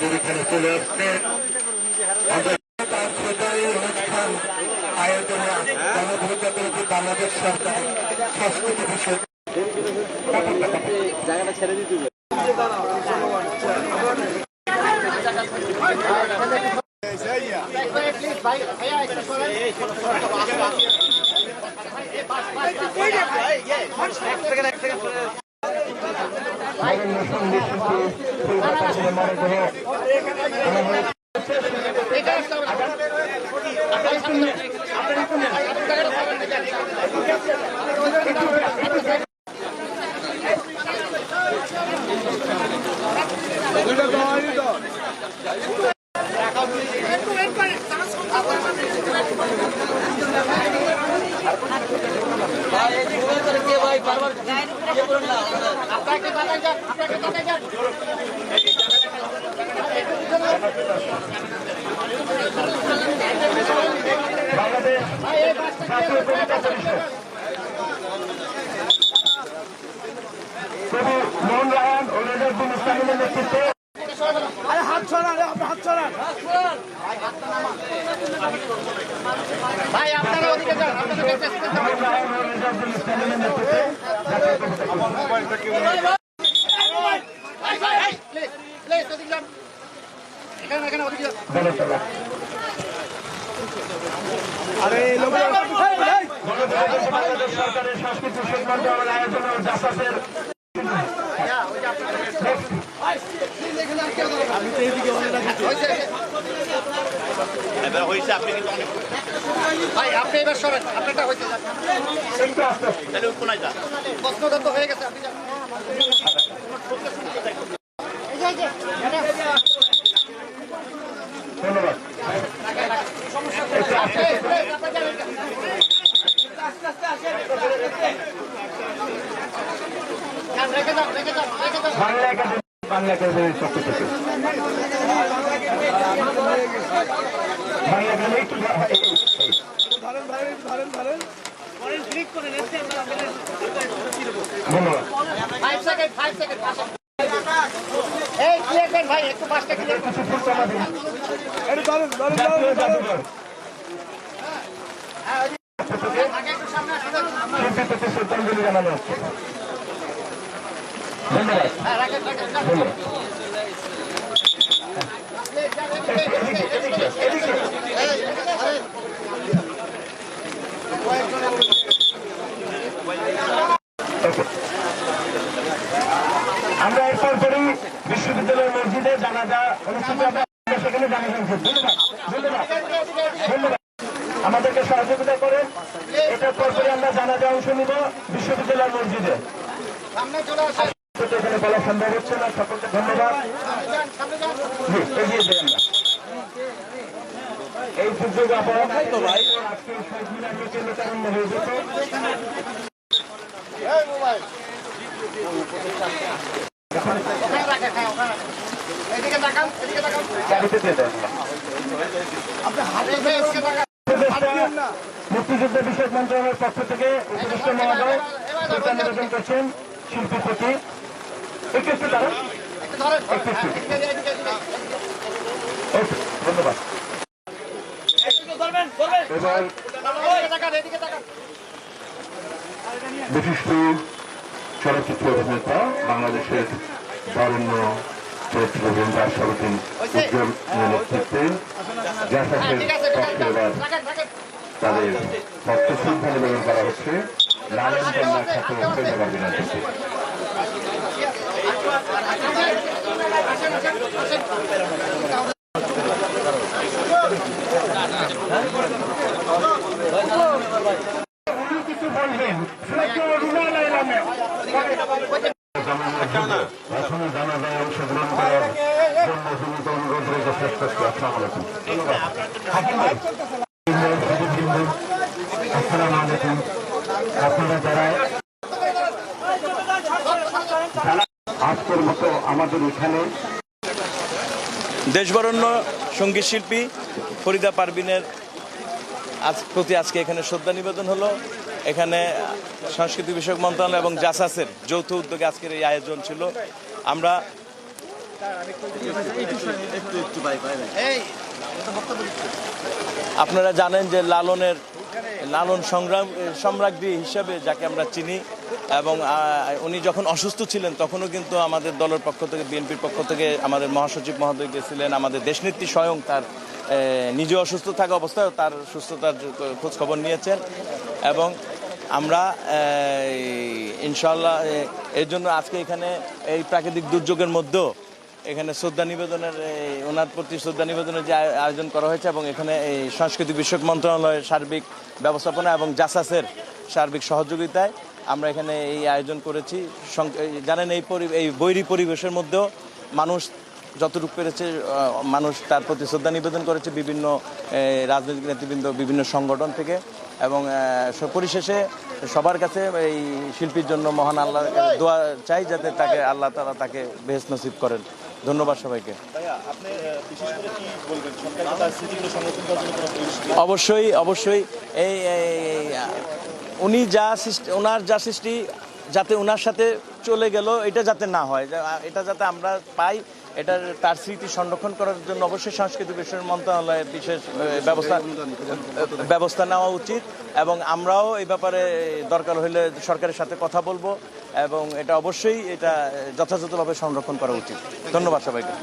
আমাদের এখানে চলে আসছে। অনুষ্ঠান আয়োজনে গণপ্রজাতন্ত্রী বাংলাদেশ সরকার সংস্কৃতি বিষয় জায়গাটা ছেড়ে দিতে হবে। মোহন রায়ন ও রেজাউদ্দিন ইসলামের নেতৃত্বে হাত ছড়ান, হাত ছড়ান ভাই, আপনারা ওদিকে যান, সরকারের সংস্কৃতি বিষয়ক মন্ত্রণালয়ের আয়োজনে জাসাসের ভাই আপনি এবার সরেন, আপনারটা হয়েছে প্রশ্নদত্ত হয়ে গেছে, আপনি ধন্যবাদ। বাংলা একাডেমির পক্ষ থেকে বাংলা একাডেমি একটু ধন্যবাদ। 5 সেকেন্ড ভাই, একটু পাঁচটা ক্লিয়ার কিছু ফুলচামা দিন। শিল্পী প্রতি শ্রদ্ধাঞ্জলি জানানো হচ্ছে। ধন্যবাদ। ধন্যবাদ। আমরা এরপর করি বিশ্ববিদ্যালয়ের মসজিদে জানাজা অনুষ্ঠিত হবে, সেখানে জানাজা অনুষ্ঠিত। ধন্যবাদ ধন্যবাদ ধন্যবাদ। আমাদেরকে সহযোগিতা করেন। এটার পরপরই আমরা জানাজা অংশ নিব বিশ্ববিদ্যালয়ের মসজিদে। এখানে বলা সম্ভব হচ্ছে না। সকলকে ধন্যবাদ। এগিয়ে যাই আমরা এই সুযোগ আপনারা আজকে শহীদ মিনারকে কেন্দ্রকারণ্য হয়ে যেত। মুক্তিযুদ্ধ বিষয়ক মন্ত্রণালয়ের পক্ষ থেকে উপদেষ্টা মহোদয় নিবেদন করছেন শিল্পী প্রতি একটু দাঁড়ান। ধন্যবাদ। এবার বিশিষ্ট চলচ্চিত্র অভিনেতা বাংলাদেশের বরেণ্য চলচ্চিত্র অভিনেতা সরকার উজ্জ্বল নেতৃত্বে জাসাসের পক্ষে এবার তাদের শ্রদ্ধা নিবেদন করা হচ্ছে লালন কন্যার সাথে ফেজাবার বিনাশে। কিছু বলবেন এখনো জানা যায় অংশগ্রহণ করার জন্য অনুরোধ রয়েছে শেষ করছি। আসসালামু আলাইকুম। আসসালামু আলাইকুম। আপনারা যারা আজকের মতো আমাদের এখানে দেশবরেণ্য সঙ্গীত শিল্পী ফরিদা পারভিনের প্রতি আজকে এখানে শ্রদ্ধা নিবেদন হলো। এখানে সংস্কৃতি বিষয়ক মন্ত্রণালয় এবং জাসাসের যৌথ উদ্যোগে আজকের এই আয়োজন ছিল। আমরা আপনারা জানেন যে লালন সম্রাজ্ঞী হিসাবে যাকে আমরা চিনি, এবং উনি যখন অসুস্থ ছিলেন তখনও কিন্তু আমাদের দলের পক্ষ থেকে, বিএনপির পক্ষ থেকে আমাদের মহাসচিব মহোদয় গেছিলেন, আমাদের দেশনেত্রী স্বয়ং তার নিজে অসুস্থ থাকা অবস্থায় তার সুস্থতার খোঁজ খবর নিয়েছেন। এবং আমরা ইনশাল্লাহ এর জন্য আজকে এখানে এই প্রাকৃতিক দুর্যোগের মধ্যেও এখানে শ্রদ্ধা নিবেদনের, ওনার প্রতি শ্রদ্ধা নিবেদনের যে আয়োজন করা হয়েছে, এবং এখানে এই সংস্কৃতি বিষয়ক মন্ত্রণালয়ের সার্বিক ব্যবস্থাপনা এবং জাসাসের সার্বিক সহযোগিতায় আমরা এখানে এই আয়োজন করেছি। জানেন এই বৈরী পরিবেশের মধ্যেও মানুষ যতটুকু পেরেছে, মানুষ তার প্রতি শ্রদ্ধা নিবেদন করেছে বিভিন্ন রাজনৈতিক নেতৃবৃন্দ, বিভিন্ন সংগঠন থেকে। এবং পরিশেষে সবার কাছে এই শিল্পীর জন্য মহান আল্লাহর কাছে দোয়া চাই, যাতে তাকে আল্লাহ তাআলা তাকে বেহেশত নসিব করেন। ধন্যবাদ সবাইকে। অবশ্যই এই উনি ওনার যা সৃষ্টি যাতে ওনার সাথে চলে গেল, এটা যাতে না হয়, এটা যাতে আমরা পাই, তার স্মৃতি সংরক্ষণ করার জন্য অবশ্যই সংস্কৃতি বিষয় মন্ত্রণালয়ের বিশেষ ব্যবস্থা নেওয়া উচিত। এবং আমরাও এই ব্যাপারে দরকার হলে সরকারের সাথে কথা বলবো, এবং এটা অবশ্যই যথাযথভাবে সংরক্ষণ করা উচিত। ধন্যবাদ সবাইকে।